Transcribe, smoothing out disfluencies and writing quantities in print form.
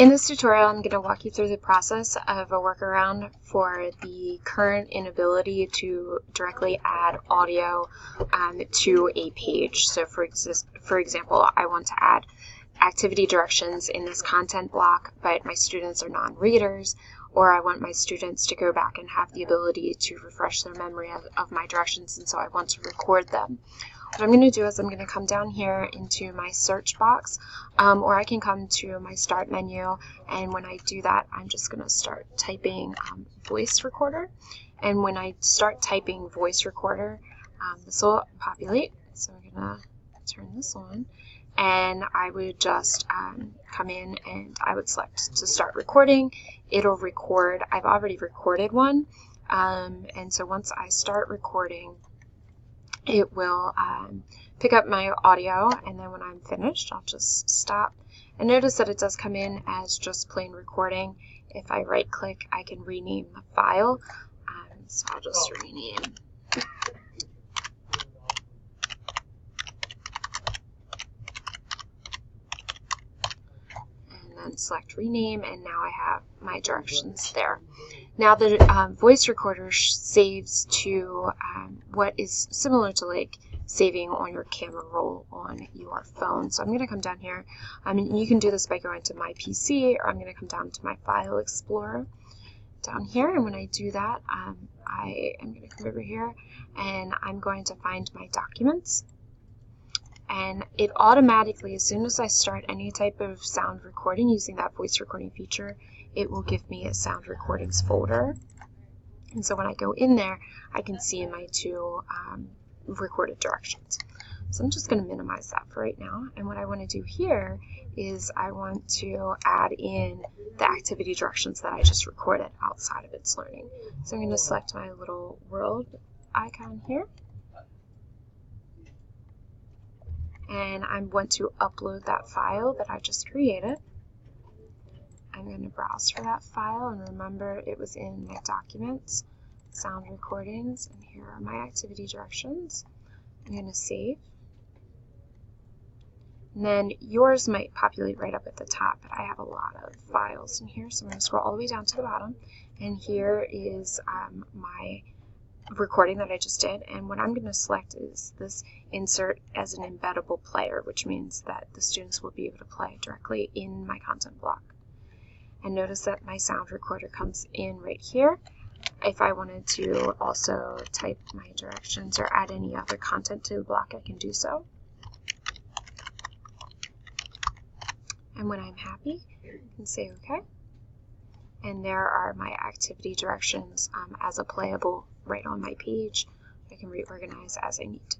In this tutorial, I'm going to walk you through the process of a workaround for the current inability to directly add audio to a page. So for example, I want to add activity directions in this content block, but my students are non-readers, or I want my students to go back and have the ability to refresh their memory of my directions, and so I want to record them. What I'm going to do is I'm going to come down here into my search box, or I can come to my start menu, and when I do that, I'm just going to start typing voice recorder. And when I start typing voice recorder, this will populate. So I'm going to turn this on, and I would just come in and I would select to start recording. It'll record. I've already recorded one, and so once I start recording, it will pick up my audio, and then when I'm finished, I'll just stop. And notice that it does come in as just plain recording. If I right click, I can rename the file. So I'll just rename. And then select rename, and now I have my directions there. Now the voice recorder saves to what is similar to like saving on your camera roll on your phone. So I'm going to come down here. You can do this by going to my PC, or I'm going to come down to my file explorer down here. And when I do that, I am going to come over here and I'm going to find my documents. And it automatically, as soon as I start any type of sound recording using that voice recording feature, it will give me a sound recordings folder. And so when I go in there, I can see my two recorded directions. So I'm just going to minimize that for right now. And what I want to do here is I want to add in the activity directions that I just recorded outside of itslearning. So I'm going to select my little world icon here. And I want to upload that file that I just created. I'm going to browse for that file, and remember it was in my documents, sound recordings, and here are my activity directions. I'm going to save. And then yours might populate right up at the top, but I have a lot of files in here, so I'm going to scroll all the way down to the bottom, and here is my recording that I just did. And what I'm going to select is this insert as an embeddable player, which means that the students will be able to play directly in my content block. And notice that my sound recorder comes in right here. If I wanted to also type my directions or add any other content to the block, I can do so. And when I'm happy, I can say OK. And there are my activity directions as a playable right on my page. I can reorganize as I need to.